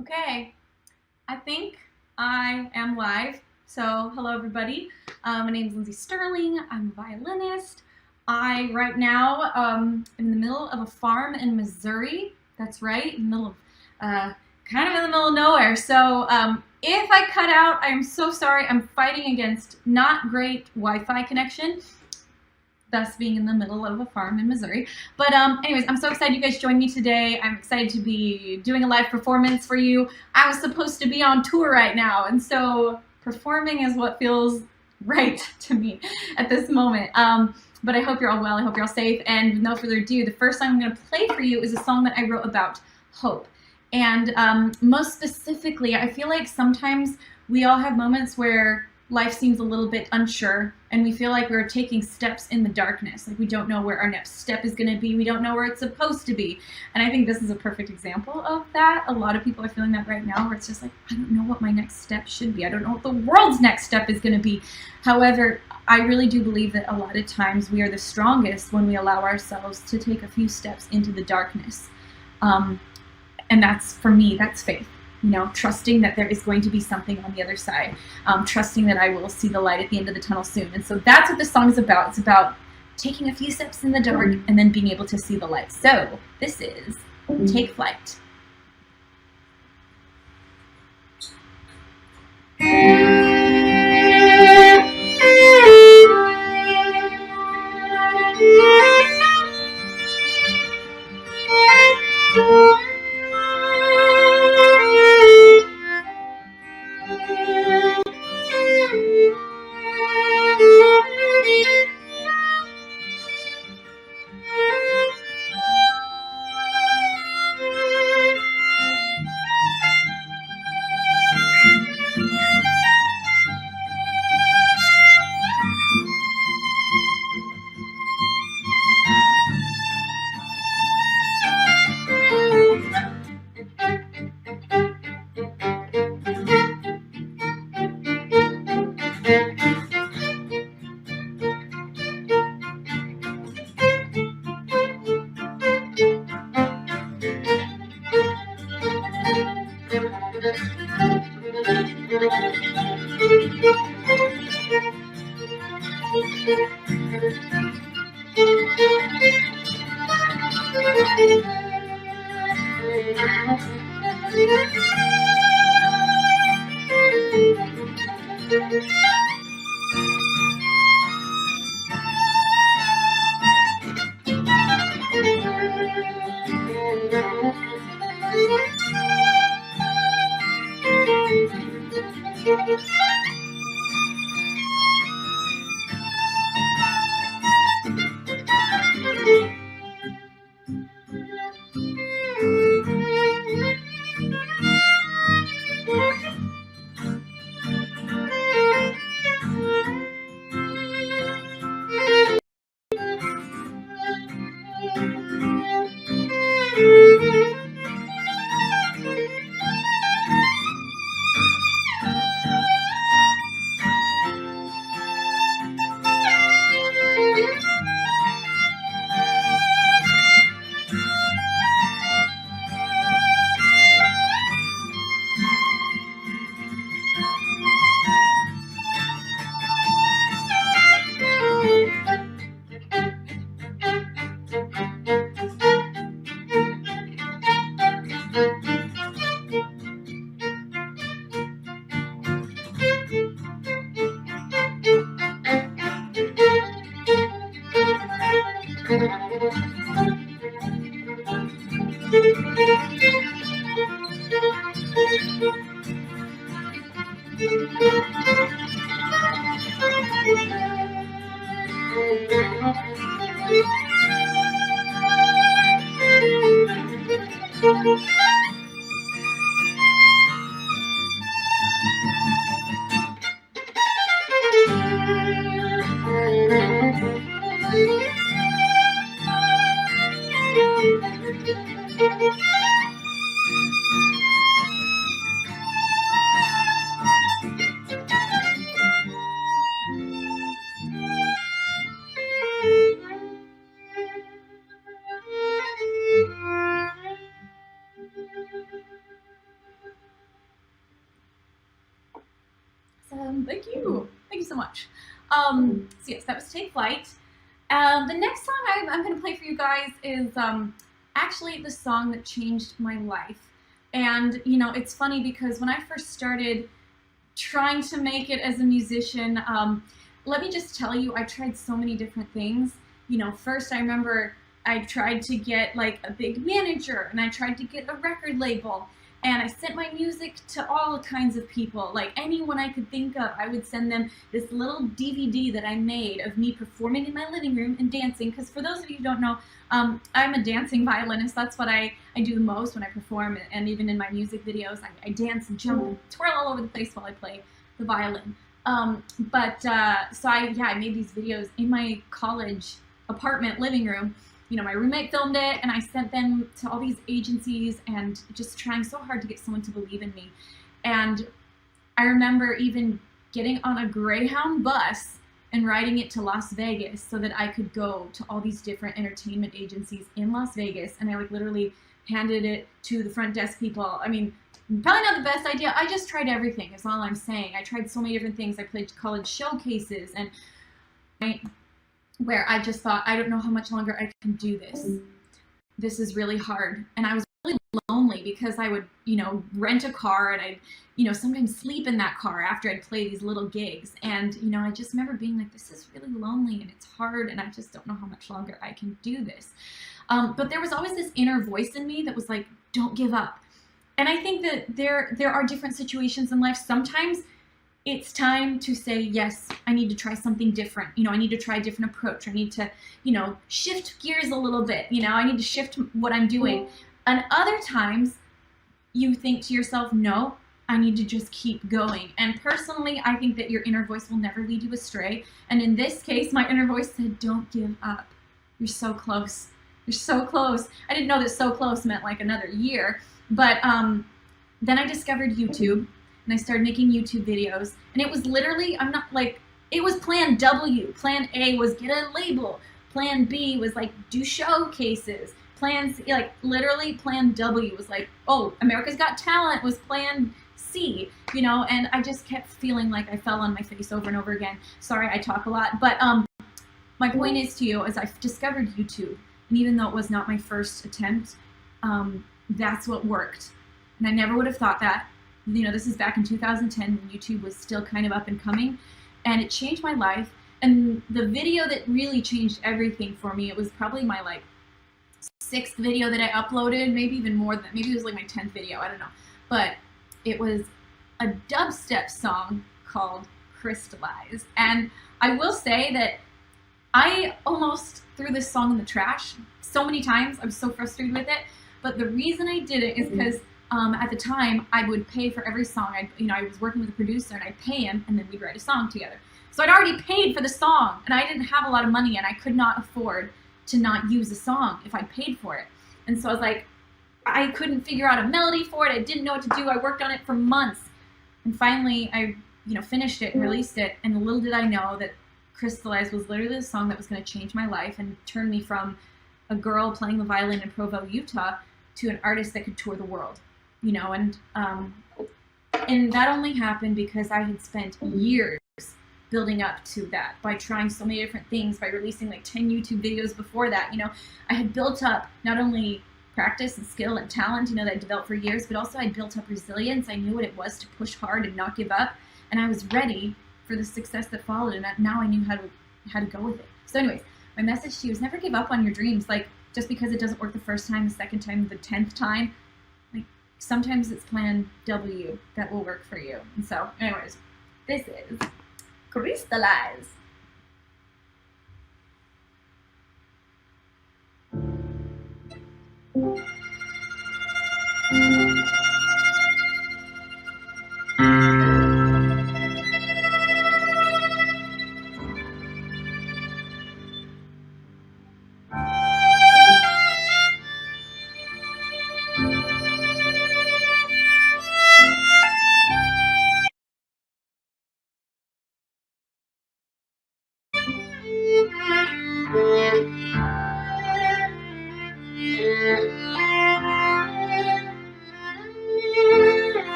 Okay, I think I am live. So, hello everybody. My name is Lindsey Stirling. I'm a violinist. I right now am in the middle of a farm in Missouri. That's right, in the middle of kind of in the middle of nowhere. So, if I cut out, I am so sorry. I'm fighting against not great Wi-Fi connection, thus being in the middle of a farm in Missouri. But anyways, I'm so excited you guys joined me today. I'm excited to be doing a live performance for you. I was supposed to be on tour right now, and so performing is what feels right to me at this moment. But I hope you're all well. I hope you're all safe. And with no further ado, the first song I'm going to play for you is a song that I wrote about hope. And most specifically, I feel like sometimes we all have moments where life seems a little bit unsure and we feel like we're taking steps in the darkness. Like we don't know where our next step is going to be. We don't know where it's supposed to be. And I think this is a perfect example of that. A lot of people are feeling that right now, where it's just like, I don't know what my next step should be. I don't know what the world's next step is going to be. However, I really do believe that a lot of times we are the strongest when we allow ourselves to take a few steps into the darkness. And that's, for me, that's faith. You know, trusting that there is going to be something on the other side, trusting that I will see the light at the end of the tunnel soon. And so that's what this song is about. It's about taking a few steps in the dark and then being able to see the light. So this is Take Flight. Thank you. Thank you so much. So yes, that was Take Flight. The next song I'm going to play for you guys is actually the song that changed my life. And, you know, it's funny because when I first started trying to make it as a musician, let me just tell you, I tried so many different things. You know, first I remember I tried to get like a big manager, and I tried to get a record label, and I sent my music to all kinds of people, like anyone I could think of. I would send them this little DVD that I made of me performing in my living room and dancing, because for those of you who don't know, I'm a dancing violinist. That's what I do the most when I perform, and even in my music videos, I dance and jump and twirl all over the place while I play the violin. So I made these videos in my college apartment living room. You know, my roommate filmed it, and I sent them to all these agencies, and just trying so hard to get someone to believe in me. And I remember even getting on a Greyhound bus and riding it to Las Vegas so that I could go to all these different entertainment agencies in Las Vegas, and I like literally handed it to the front desk people. I mean, probably not the best idea. I just tried everything, is all I'm saying. I tried so many different things. I played college showcases, and where I just thought, I don't know how much longer I can do this. This is really hard. And I was really lonely because I would, you know, rent a car, and I'd, you know, sometimes sleep in that car after I'd play these little gigs. And, you know, I just remember being like, this is really lonely and it's hard, and I just don't know how much longer I can do this. But there was always this inner voice in me that was like, don't give up. And I think that there are different situations in life. Sometimes it's time to say, yes, I need to try something different. You know, I need to try a different approach. I need to, you know, shift gears a little bit. You know, I need to shift what I'm doing. And other times you think to yourself, no, I need to just keep going. And personally, I think that your inner voice will never lead you astray. And in this case, my inner voice said, don't give up. You're so close. You're so close. I didn't know that so close meant like another year. But then I discovered YouTube. And I started making YouTube videos, and it was literally, I'm not like, it was plan W. Plan A was get a label. Plan B was like do showcases. Plan C, like literally plan W was like, oh, America's Got Talent was plan C, you know, and I just kept feeling like I fell on my face over and over again. Sorry, I talk a lot, but my point is to you is I've discovered YouTube, and even though it was not my first attempt, that's what worked. And I never would have thought that. You know, this is back in 2010 when YouTube was still kind of up and coming, and it changed my life. And the video that really changed everything for me, it was probably my like 6th video that I uploaded, maybe even more than that. Maybe it was like my 10th video, I don't know. But it was a dubstep song called Crystallize. And I will say that I almost threw this song in the trash so many times. I was so frustrated with it. But the reason I did it is because at the time, I would pay for every song. I was working with a producer, and I'd pay him, and then we'd write a song together. So I'd already paid for the song, and I didn't have a lot of money, and I could not afford to not use a song if I paid for it. And so I was like, I couldn't figure out a melody for it. I didn't know what to do. I worked on it for months, and finally I, finished it and released it. And little did I know that Crystallize was literally the song that was going to change my life and turn me from a girl playing the violin in Provo, Utah, to an artist that could tour the world. And that only happened because I had spent years building up to that by trying so many different things, by releasing like 10 YouTube videos before that. I had built up not only practice and skill and talent, that I developed for years, but also I built up resilience. I knew what it was to push hard and not give up, and I was ready for the success that followed, and now I knew how to go with it. So anyways, my message to you is never give up on your dreams. Like, just because it doesn't work the first time, the second time, the 10th time, sometimes it's plan W that will work for you. And so, anyways, this is Crystallize.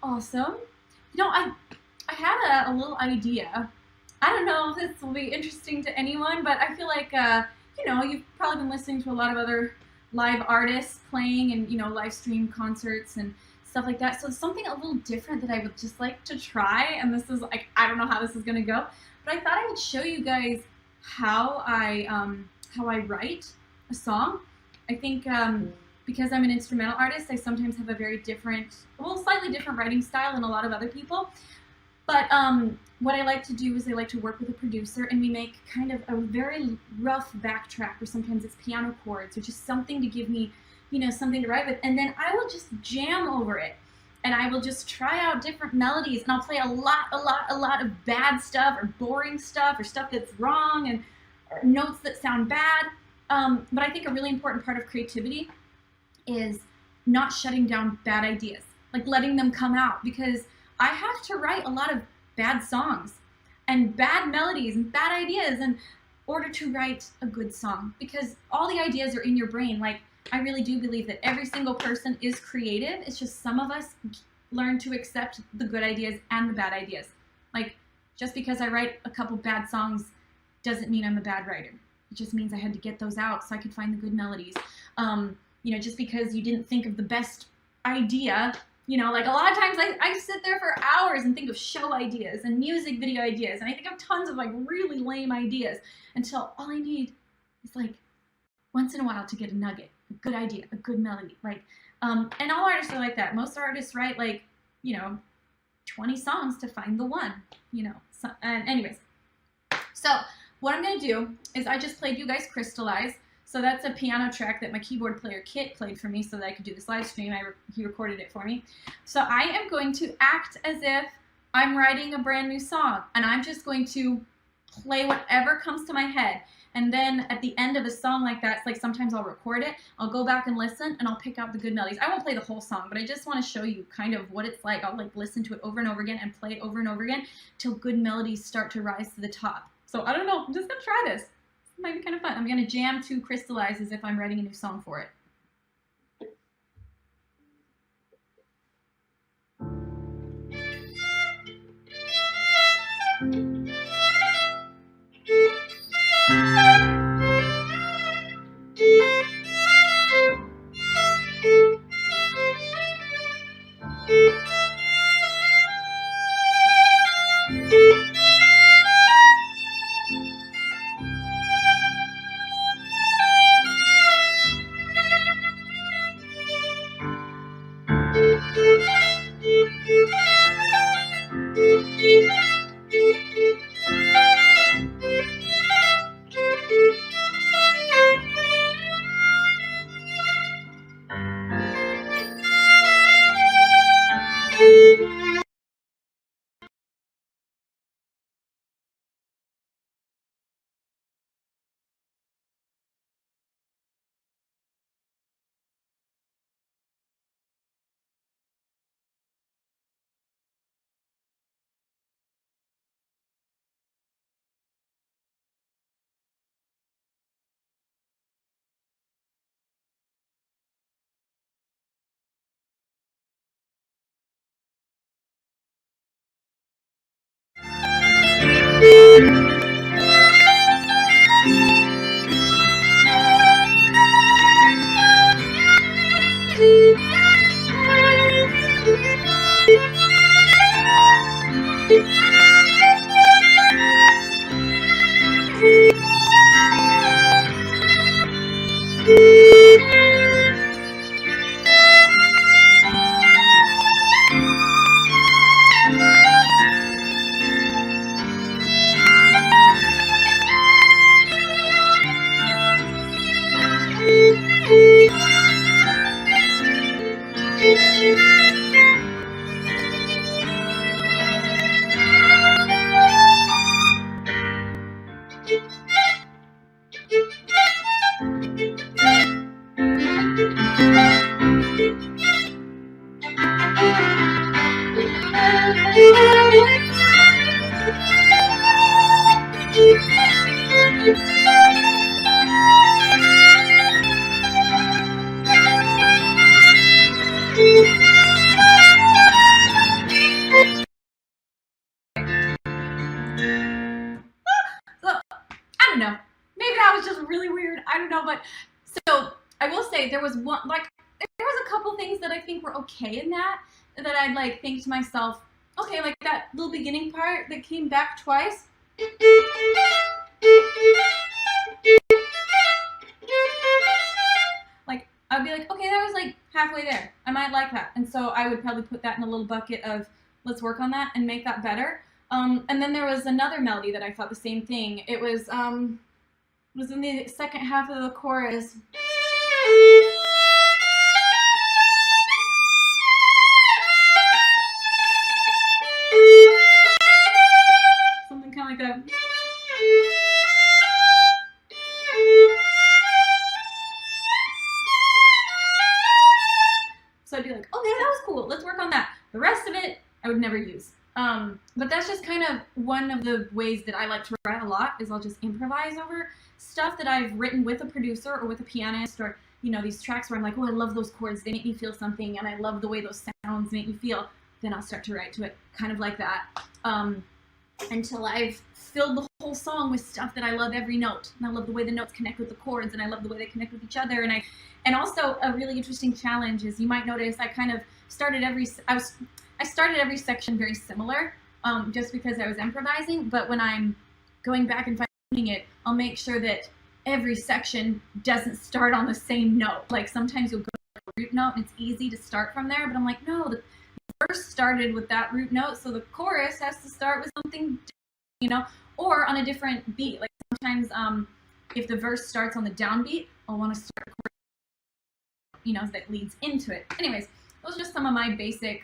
Awesome. You know, I had a little idea. I don't know if this will be interesting to anyone, but I feel like, you know, you've probably been listening to a lot of other live artists playing and, you know, live stream concerts and stuff like that. So something a little different that I would just like to try, and this is like, I don't know how this is going to go, but I thought I would show you guys how I write a song. I think because I'm an instrumental artist, I sometimes have a very different, well, slightly different writing style than a lot of other people. But what I like to do is I like to work with a producer, and we make kind of a very rough backtrack, or sometimes it's piano chords, or just something to give me, you know, something to write with. And then I will just jam over it, and I will just try out different melodies, and I'll play a lot of bad stuff, or boring stuff, or stuff that's wrong, and or notes that sound bad. But I think a really important part of creativity is not shutting down bad ideas, like letting them come out, because I have to write a lot of bad songs and bad melodies and bad ideas in order to write a good song, because all the ideas are in your brain. Like, I really do believe that every single person is creative. It's just some of us learn to accept the good ideas and the bad ideas. Like, just because I write a couple bad songs doesn't mean I'm a bad writer. It just means I had to get those out so I could find the good melodies. You know, just because you didn't think of the best idea, you know, like a lot of times I sit there for hours and think of show ideas and music video ideas, and I think of tons of like really lame ideas, until all I need is like once in a while to get a nugget, a good idea, a good melody. Like, and all artists are like that. Most artists write like, you know, 20 songs to find the one, you know. So, and anyways, so what I'm going to do is I just played you guys Crystallize. So that's a piano track that my keyboard player Kit played for me so that I could do this live stream. He recorded it for me. So I am going to act as if I'm writing a brand new song, and I'm just going to play whatever comes to my head. And then at the end of a song like that, it's like sometimes I'll record it, I'll go back and listen, and I'll pick out the good melodies. I won't play the whole song, but I just want to show you kind of what it's like. I'll like listen to it over and over again and play it over and over again till good melodies start to rise to the top. So I don't know, I'm just gonna try this. It might be kind of fun. I'm gonna jam 2 Crystallize as if I'm writing a new song for it. I don't know. Maybe that was just really weird. I don't know, but so I will say there was one, like, there was a couple things that I think were okay in that I'd like think to myself, okay, like that little beginning part that came back twice. Like, I'd be like, okay, that was like halfway there. I might like that. And so I would probably put that in a little bucket of let's work on that and make that better. And then there was another melody that I thought the same thing. It was in the second half of the chorus. Something kind of like that. So I'd be like, okay, that was cool. Let's work on that. The rest of it, I would never use. But that's just kind of one of the ways that I like to write a lot is I'll just improvise over stuff that I've written with a producer or with a pianist or, you know, these tracks where I'm like, oh, I love those chords. They make me feel something and I love the way those sounds make me feel. Then I'll start to write to it kind of like that until I've filled the whole song with stuff that I love every note. And I love the way the notes connect with the chords and I love the way they connect with each other. And also a really interesting challenge is you might notice I kind of started I started every section very similar just because I was improvising, but when I'm going back and finding it, I'll make sure that every section doesn't start on the same note. Like sometimes you'll go to a root note and it's easy to start from there, but I'm like, no, the verse started with that root note, so the chorus has to start with something different, you know, or on a different beat. Like sometimes if the verse starts on the downbeat, I'll want to start a chorus, you know, that leads into it. Anyways, those are just some of my basic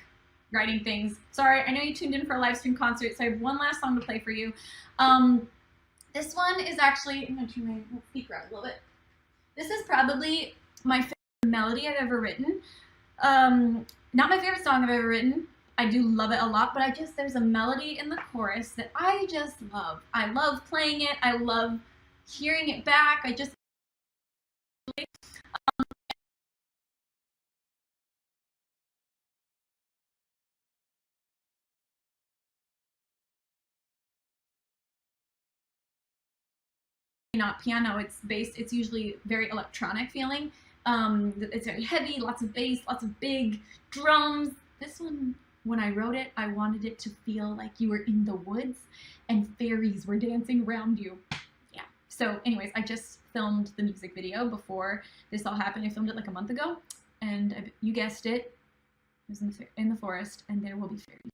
writing things. Sorry, I know you tuned in for a live stream concert, so I have one last song to play for you. This one is actually, I'm going to turn my speaker out a little bit. This is probably my favorite melody I've ever written. Not my favorite song I've ever written. I do love it a lot, but there's a melody in the chorus that I just love. I love playing it. I love hearing it back. Not piano, it's bass. It's usually very electronic feeling. It's very heavy, lots of bass, lots of big drums. This one, when I wrote it, I wanted it to feel like you were in the woods and fairies were dancing around you. Yeah. So anyways, I just filmed the music video before this all happened. I filmed it like a month ago, and you guessed it, it was in the forest, and there will be fairies.